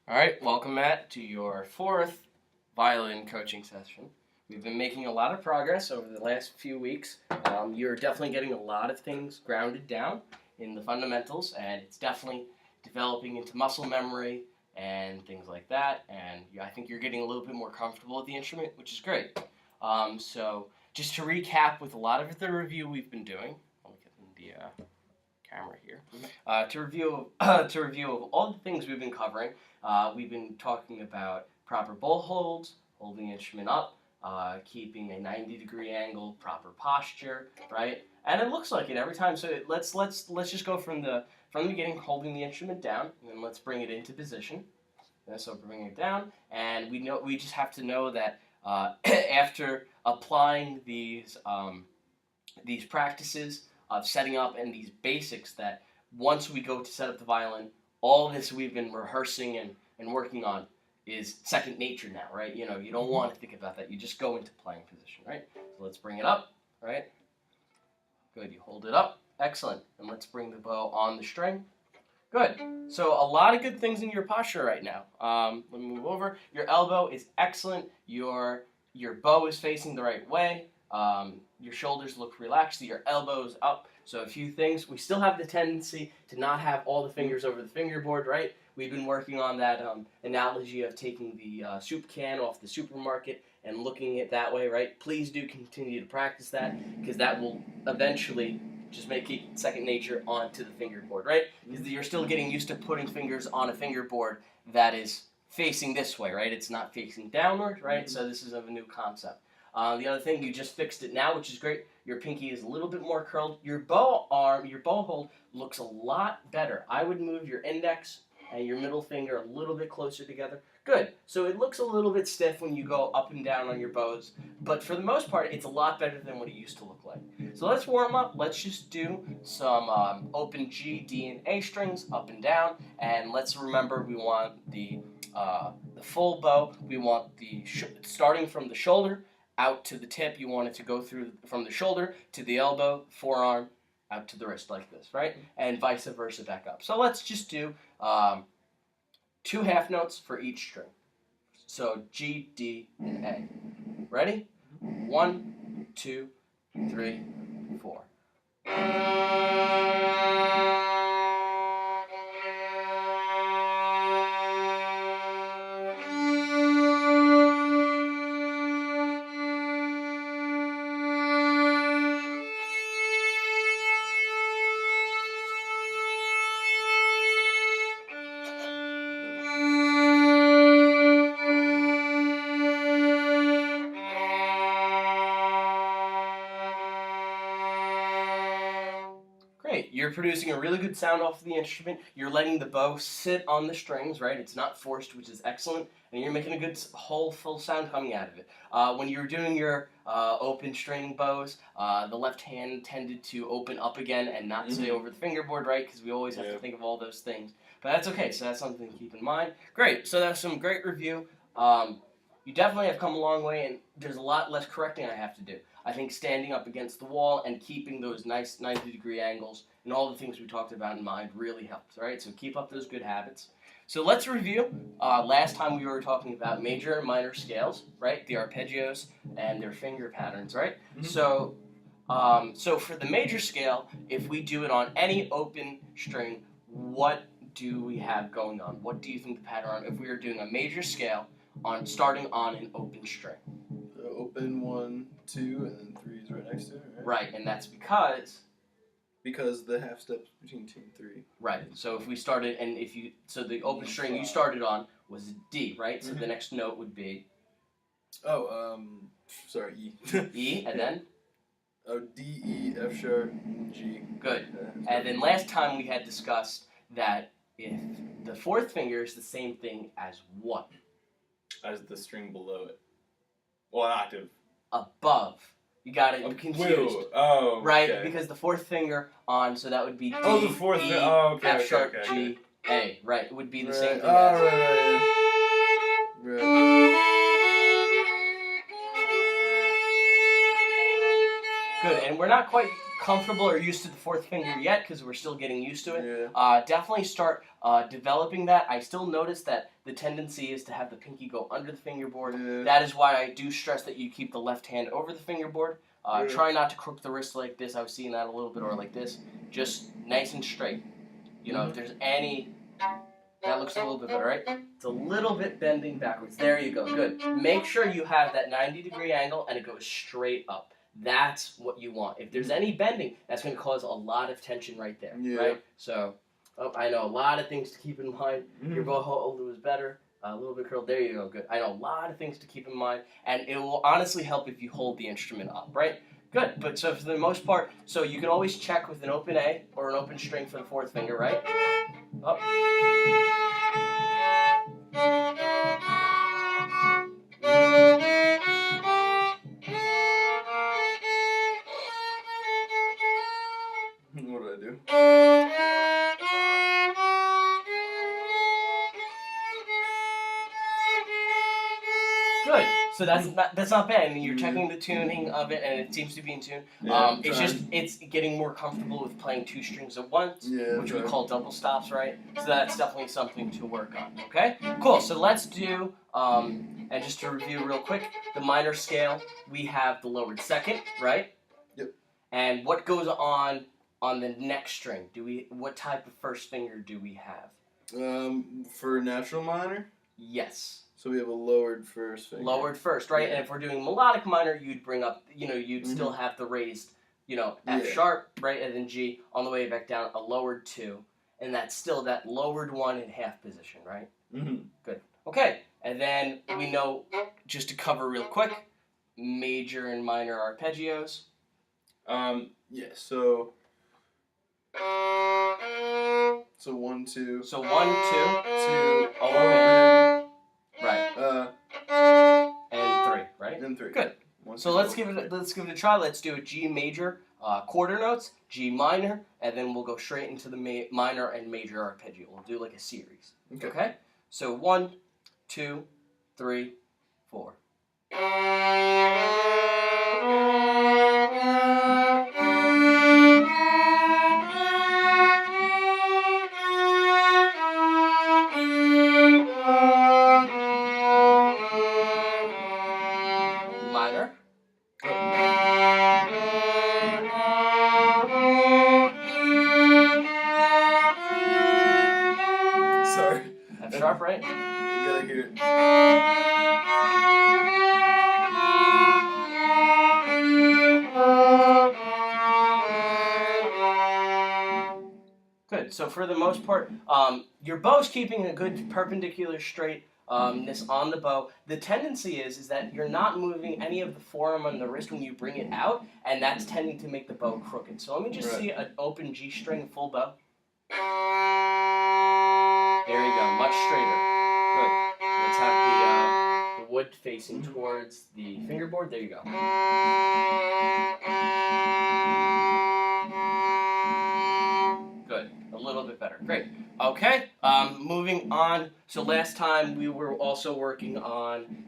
All right, welcome, Matt, to your fourth violin coaching session. We've been making a lot of progress over the last few weeks. You're definitely getting a lot of things grounded down in the fundamentals, and it's definitely developing into muscle memory and things like that. And I think you're getting a little bit more comfortable with the instrument, which is great. So just to recap with a lot of the review we've been doing, let me get the camera here. To review of all the things we've been covering. We've been talking about proper bow holds, holding the instrument up, keeping a 90-degree angle, proper posture, right? And it looks like it every time. So let's just go from the beginning, holding the instrument down, and then let's bring it into position. And so bringing it down, and we just have to know that after applying these practices of setting up and these basics, that once we go to set up the violin, all this we've been rehearsing and working on is second nature now, right? You don't want to think about that. You just go into playing position, right? So let's bring it up, right? Good, you hold it up. Excellent. And let's bring the bow on the string. Good. So a lot of good things in your posture right now. Let me move over. Your elbow is excellent. Your bow is facing the right way. Your shoulders look relaxed. Your elbows up. So a few things. We still have the tendency to not have all the fingers over the fingerboard, right? We've been working on that analogy of taking the soup can off the supermarket and looking at it that way, right? Please do continue to practice that, because that will eventually just make it second nature onto the fingerboard, right? Because you're still getting used to putting fingers on a fingerboard that is facing this way, right? It's not facing downward, right? So this is a new concept. The other thing, you just fixed it now, which is great. Your pinky is a little bit more curled. Your bow hold looks a lot better. I would move your index and your middle finger a little bit closer together. Good. So it looks a little bit stiff when you go up and down on your bows, but for the most part, it's a lot better than what it used to look like. So let's warm up. Let's just do some open G, D, and A strings up and down, and let's remember we want the full bow. We want the starting from the shoulder out to the tip. You want it to go through from the shoulder to the elbow, forearm, out to the wrist like this, right? And vice versa back up. So let's just do 2 half notes for each string. So G, D, and A. Ready? 1, 2, 3, 4. Great. You're producing a really good sound off the instrument. You're letting the bow sit on the strings, right? It's not forced, which is excellent. And you're making a good full sound coming out of it. When you're doing your open string bows, the left hand tended to open up again and not stay over the fingerboard, right? Because we always have to think of all those things. But that's okay. So that's something to keep in mind. Great. So that's some great review. You definitely have come a long way, and there's a lot less correcting I have to do. I think standing up against the wall and keeping those nice 90-degree angles and all the things we talked about in mind really helps, right? So keep up those good habits. So let's review. Last time we were talking about major and minor scales, right? The arpeggios and their finger patterns, right? So for the major scale, if we do it on any open string, what do we have going on? What do you think the pattern, if we were doing a major scale starting on an open string? Open 1, 2, and then 3 is right next to it, right? Right, and that's because the half steps between 2 and 3. Right. So if we started, and so the open string you started on was D, right? So the next note would be. Sorry, E. E, and then. D, E, F sharp, G. Good. And then last time we had discussed that if the fourth finger is the same thing as what? As the string below it. Well, an octave. Above. You got it confused. Oh, okay. Right? Because the fourth finger on, so that would be D, the fourth E, okay, F sharp, okay. G, A. Right. It would be the same thing as. Right. Good, and we're not quite comfortable or used to the fourth finger yet because we're still getting used to it. Definitely start developing that. I still notice that the tendency is to have the pinky go under the fingerboard. Yeah. That is why I do stress that you keep the left hand over the fingerboard. Try not to crook the wrist like this. I was seeing that a little bit, or like this. Just nice and straight. You know, if there's any... That looks a little bit better, right? It's a little bit bending backwards. There you go. Good. Make sure you have that 90-degree angle and it goes straight up. That's what you want. If there's any bending, that's going to cause a lot of tension right there, right? So, I know a lot of things to keep in mind. Your bow hold was better. A little bit curled. There you go. Good. I know a lot of things to keep in mind, and it will honestly help if you hold the instrument up, right? Good. But so for the most part, so you can always check with an open A or an open string for the fourth finger, right? Up. What do I do? Good. So that's not bad. I mean, you're checking the tuning of it, and it seems to be in tune. It's getting more comfortable with playing two strings at once, which we call double stops, right? So that's definitely something to work on. Okay. Cool. So let's do and just to review real quick, the minor scale. We have the lowered second, right? Yep. And what goes on the next string? What type of first finger do we have? For natural minor? Yes. So we have a lowered first finger. Lowered first, right? And if we're doing melodic minor, you'd bring up, you'd still have the raised, F sharp, right? And then G on the way back down, a lowered 2. And that's still that lowered 1 in half position, right? Good. Okay. And then we know, just to cover real quick, major and minor arpeggios. So 1, 2. So 1, 2, 2, open. Right. And 3, right? And 3. Good. So let's give it a try. Let's do a G major, quarter notes, G minor, and then we'll go straight into the minor and major arpeggio. We'll do like a series. Okay? So 1, 2, 3, 4. Minor. Sorry. F sharp, right? You gotta hear it. Good. So for the most part, your bow's keeping a good perpendicular straight this on the bow. The tendency is that you're not moving any of the forearm on the wrist when you bring it out, and that's tending to make the bow crooked. So let me just see an open G string full bow. There you go, much straighter. Good. Let's have the wood facing towards the fingerboard. There you go. Good. A little bit better. Great. Okay. Moving on. So last time we were also working on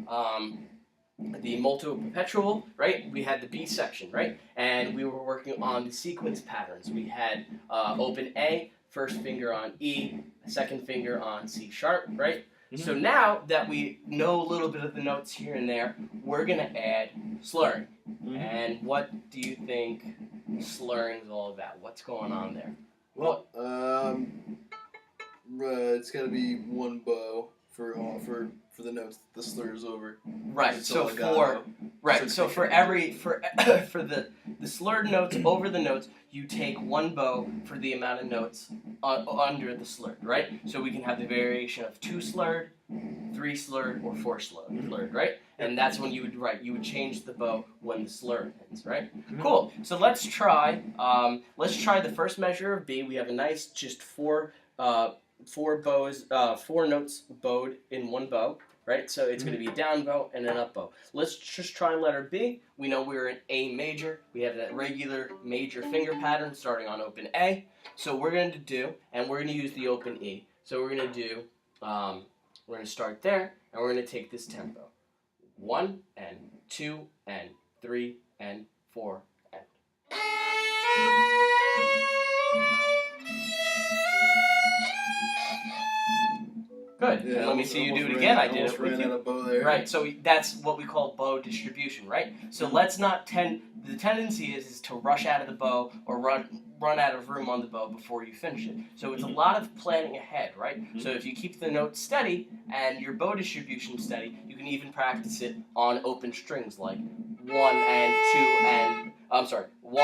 the molto perpetuo, right? We had the B section, right? And we were working on the sequence patterns. We had open A, first finger on E, second finger on C sharp, right? So now that we know a little bit of the notes here and there, we're going to add slurring. And what do you think slurring is all about? What's going on there? Well, it's got to be one bow for the notes the slurs over. Right. So for every for the slurred notes over the notes, you take one bow for the amount of notes under the slurred, right? So we can have the variation of 2 slurred, 3 slurred, or 4 slurred, right? And that's when you would change the bow when the slur ends, right? Cool. So let's try the first measure of B. We have a nice just 4 bows, 4 notes bowed in one bow, right? So it's going to be a down bow and an up bow. Let's just try letter B. We know we're in A major. We have that regular major finger pattern starting on open A. So we're going to use the open E. So we're going to do, we're going to start there, and we're going to take this tempo. 1 and 2 and 3 and 4 and Good. Yeah, And let me see you do it again. I did it with ran you. out of bow there. Right, so that's what we call bow distribution, right? So let's not the tendency is to rush out of the bow or run out of room on the bow before you finish it. So it's a lot of planning ahead, right? So if you keep the notes steady and your bow distribution steady, you can even practice it on open strings like 1 and 2 and 1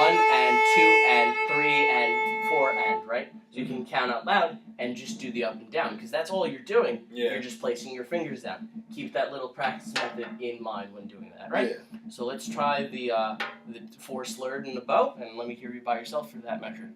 and 2 and 3 and 4 and, right? So you can count out loud and just do the up and down because that's all you're doing. Yeah. You're just placing your fingers down. Keep that little practice method in mind when doing that, right? Yeah. So let's try the 4 slurred in the bow, and let me hear you by yourself for that measure.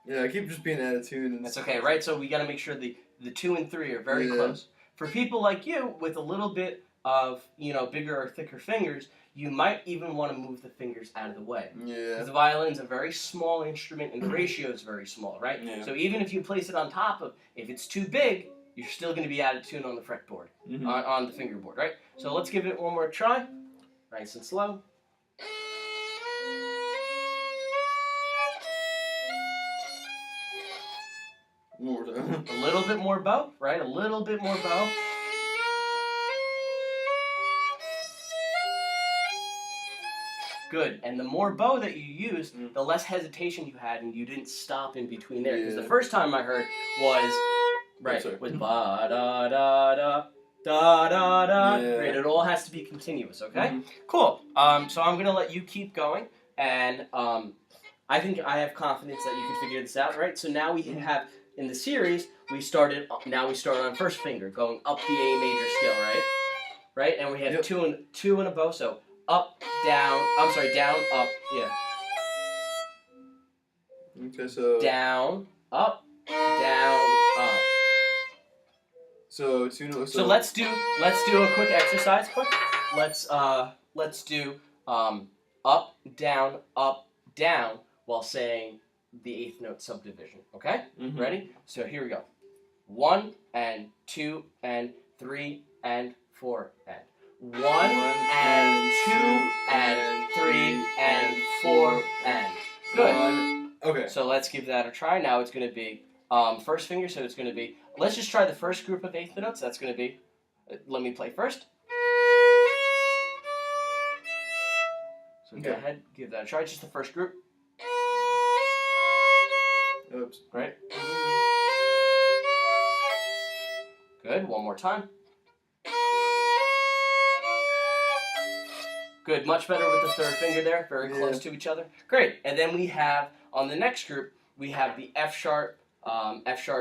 Yeah, I keep just being out of tune. And That's okay, right? So we got to make sure the 2 and 3 are very Yeah. close. For people like you with a little bit of bigger or thicker fingers, you might even want to move the fingers out of the way. Yeah. Because the violin's a very small instrument and the ratio is very small, right? Yeah. So even if you place it on top of, if it's too big, you're still going to be out of tune on the fretboard, on the fingerboard, right? So let's give it one more try. Nice and slow. One more time. A little bit more bow, right? A little bit more bow. Good. And the more bow that you use, the less hesitation you had and you didn't stop in between there. Because the first time I heard was, was ba da da da. Da da da. Yeah. Great. It all has to be continuous, okay? Cool. So I'm gonna let you keep going, and I think I have confidence that you can figure this out, right? So now we have in the series we started. Now we start on first finger, going up the A major scale, right? Right, and we have two and a bow, so up, down. I'm sorry, down, up. Yeah. Okay, so Down, up, down, up. So let's do a quick exercise. Let's do up, down while saying the 8th note subdivision. Okay? Ready? So here we go. 1 and 2 and 3 and 4 and 1 and 2 and 3 and 4 and good. Okay. So let's give that a try. Now it's going to be first finger, so it's going to be, let's just try the first group of 8th notes. That's going to be, let me play first. So go ahead, give that a try. Just the first group. Oops. Right? Good, one more time. Good, much better with the third finger there, very close to each other. Great, and then we have, on the next group, we have the F sharp,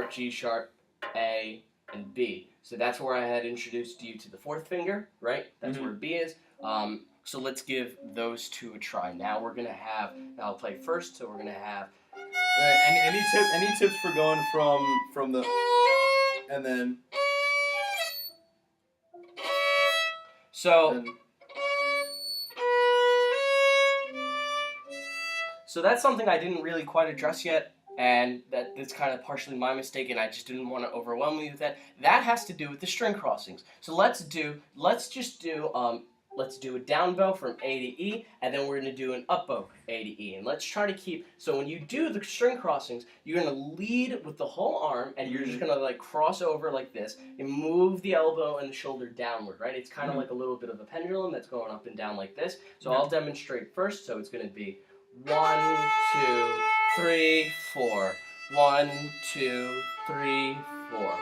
G sharp, A, and B. So that's where I had introduced you to the 4th finger, right? That's where B is. So let's give those 2 a try. Now we're going to have, I'll play first, so we're going to have... Any tips for going from the... And then... So that's something I didn't really quite address yet, and that's kind of partially my mistake, and I just didn't want to overwhelm you with that. That has to do with the string crossings. So let's just do a down bow from A to E, and then we're going to do an up bow A to E. And let's try to keep, so when you do the string crossings, you're going to lead with the whole arm, and you're just going to like cross over like this, and move the elbow and the shoulder downward, right? It's kind of like a little bit of a pendulum that's going up and down like this. So I'll demonstrate first, so it's going to be 1, 2, 3, 4. 1, 2, 3, 4.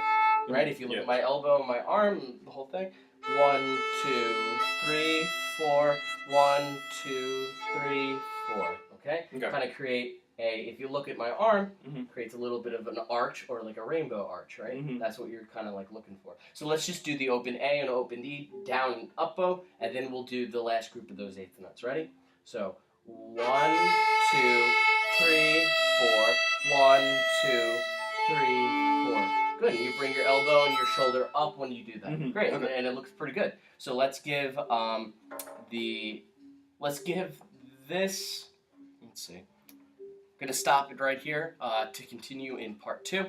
Right? If you look at my elbow and my arm, the whole thing. 1, 2, 3, 4. 1, 2, 3, 4. Okay? Kind of create a, if you look at my arm, creates a little bit of an arch or like a rainbow arch, right? That's what you're kind of like looking for. So let's just do the open A and open E, down and up bow, and then we'll do the last group of those 8th notes. Ready? So 1, 2, 3, 4. 1, 2, 3, 4. Good. And you bring your elbow and your shoulder up when you do that. Great. And it looks pretty good. So let's give this. Let's see. I'm gonna stop it right here to continue in part 2.